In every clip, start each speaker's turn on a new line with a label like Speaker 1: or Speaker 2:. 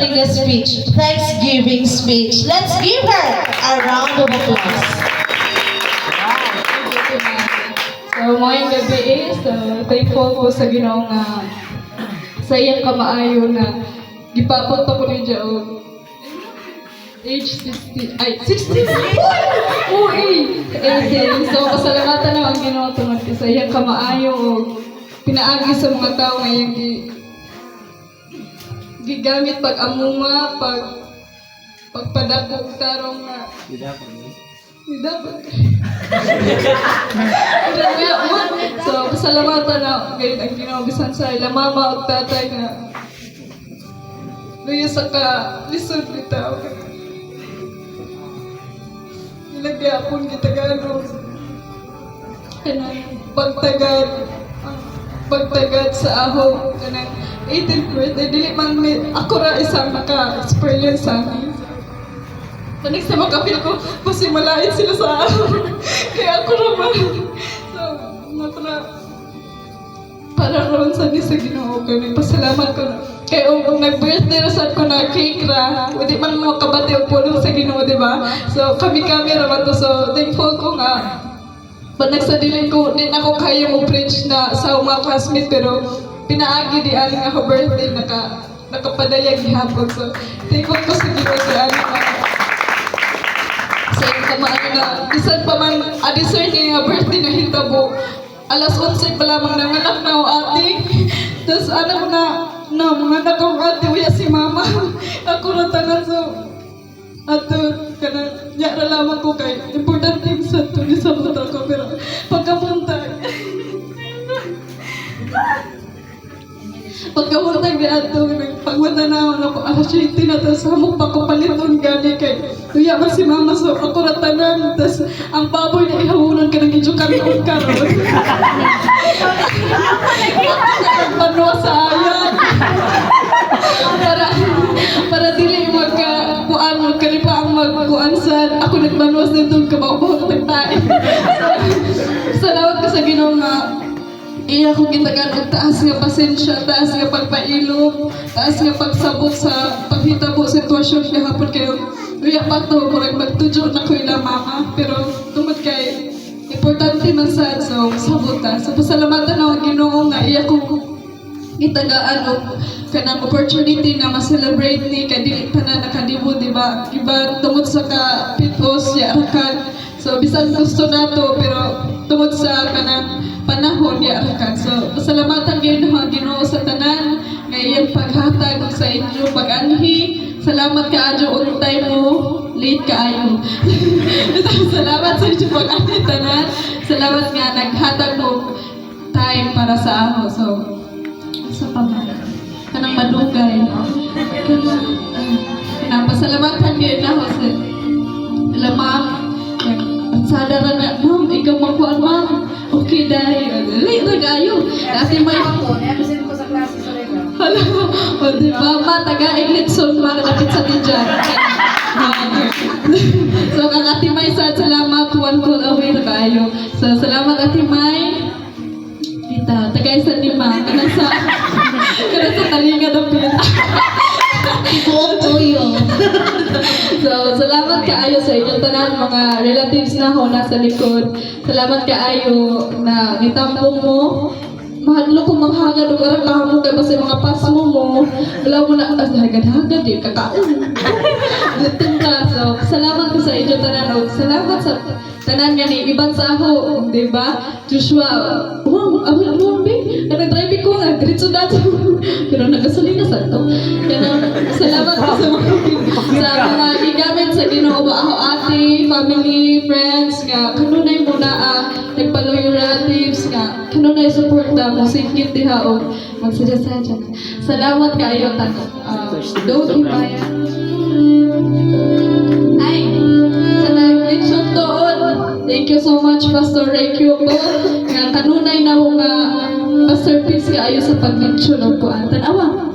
Speaker 1: opening the speech, Thanksgiving speech. Let's give her a round of applause.
Speaker 2: So, ngayong gabi so, thankful ko sa Ginoo nga sa iyang kamaayo na gipapot pa ko ni Jao. Age 60, ay, 60? Oo, 18. So, pasalamatan na ang Ginoo tungod sa iyang kamaayo o pinaagi sa mga tao ngayong gigamit pag-amuma, pagpadako tarong nga. Dapat. So, pasalamatan na ngayon ang ginawabisan sa ila mama o tatay na luya sa ka-lisod ni tao. Nilagyan kita gano'n. Pagtagad sa aho. Kanang 18th birthday, dili man ako ra isang naka-experience sa akin. Panig sa makapil ko, pasimalain sila sa akin. Kaya ako naman. So, para ron sa ni sa Ginoo kami. Pasalamat ko na. Kaya nag-birthday rasad ko na cake ra. Hindi man mo kabati o pulong sa Ginoo, di ba? So, kami raman to. So, thankful ko nga. Pag nagsadilin ko, din ako kaya mo preach na sa mga classmate, pero pinaagi di aling ako birthday, nakapadayag hapon. So, thankful ko sa Ginoo di aling sa kamaan na bisan pa man adisern niya birthday na hitabo alas 11 pa lamang nanganak na o ate tapos anak na mga nakong ate uya si mama ako na tanan so ato kana nyara lamang ko kay important thing sa to ni sa mga ko pero pagkapunta di ato pagwala na ako asyente na tapos hamok pa ko paliton gani kay tuya ba si mama so ako na tanan tapos ang baboy na ihawunan ka ng ijukan ng karon panwa sa ayan para dili magkalipa ang magkuan sa ako nagbanwas nitong kabaw-baw na tagtae salamat ka sa Ginoo nga iya ko gitagan og taas nga pasensya, taas nga pagpailog, taas nga pagsabot sa paghitabo sitwasyon kahapon kayo. Uya pa to, murag magtudyo na ko ila mama, pero tungod kay importante man sad so sabot ta. So pasalamatan na ang Ginoo nga iya ko gitagaan og kanang opportunity na ma-celebrate ni kay dili tanan nakadibot, di ba? Iba tungod sa ka pitos ya arakan. So bisan gusto nato pero tungod sa kanang panahon ya arakan. So pasalamatan gyud ang Ginoo sa tanan nga iyang paghatag sa inyo pag-anhi. Salamat kaadyo untay mo late kaayo. Salamat sa inyo pag-anhi tanan. Salamat nga naghatag mo time para sa ako. So sa pamana kanang madugay kanang pasalamatan gyud na ako sa lamang sadara na ma'am ikaw magkuan ma'am okay dahil dali ra kayo kasi may
Speaker 3: Absent ko sa klase sa Lega.
Speaker 2: hala o di ba ma taga Eglitson malapit sa tiyan so kang Ate May salamat one call away ra kayo so salamat Ate May kita taga sa lima kana sa talinga ng pita
Speaker 1: Buong tuyo.
Speaker 2: so, salamat kaayo sa inyong tanan, mga relatives na ho nasa likod. Salamat kaayo na nitambong mo. Mahadlo ko manghagad o karang kahamo kay basta mga pasmo mo. Wala mo na, hagad-hagad eh, kakaon. Tinta, so, salamat ko sa inyong tanan. O, salamat sa tanan nga ni Iban Saho, di ba? Joshua, wow, abang lumbi. Nag-drive ko nga, diretso dato. Pero nagasolina sa to. Kaya salamat ko sa mga gigamit sa Ginoo ako ate, family, friends nga kanunay mo na nagpaloy relatives nga kanunay suporta mo sigit diha og magsadya-sadya. Salamat kaayo ta. Don't himaya. Ay, sa nag-leksyon doon. Thank you so much Pastor Ray Kyoko nga kanunay na mo nga masterpiece kaayo sa pag-leksyon og kuan. Tanawa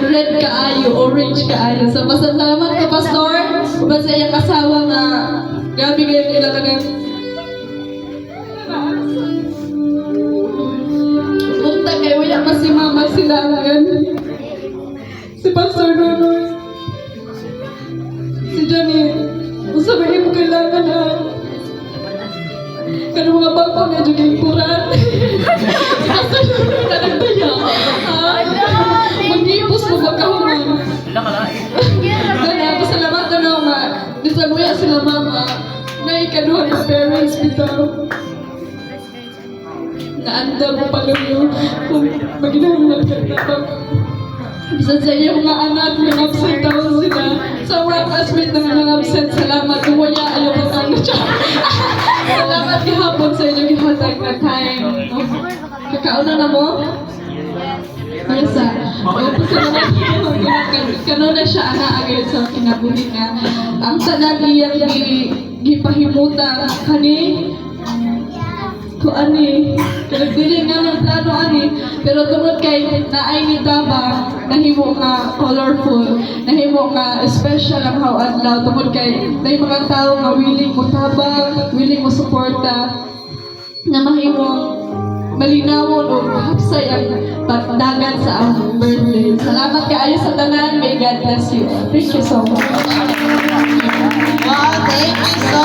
Speaker 2: red kaayo, orange kaayo. So, pasalamat ka, Pastor. Basta yung kasawa nga, grabe kayo nila ka na. Punta kayo, wala pa si Mama masilangan. Si Pastor Nonoy. Si Janine. Sabi mo kailangan na kanong mga bangko na dyan puran. Si Pastor Nonoy na nagtaya. Mag-iipos mo magkahuman. Kaya pasalamat na nga nga. Nisaguya sila mama. Na ikaduhan ng parents bitaw. Naanda mo pala yun kung maginahunan ka na pag bisa sa iyo mga anak may absent daw sila sa mga classmate na mga absent salamat kumaya ayaw mo ano siya salamat gihapon sa inyo gihatag na time kakauna na mo? Yes, kanuna siya ana agad sa kinabuhi nga ang tanan iyang gipahimutan kani ko ani kanagdili nga ng plano ani pero tungod kay naay ni Taba nahimo nga colorful nahimo nga special ang how adlaw tungod kay may mga tao nga willing mo tabang willing mo suporta na mahimong malinawon o hapsay ang pagdagan sa among birthday. Salamat kaayo sa tanan. May God bless you. Thank you so much.
Speaker 1: Wow, thank you so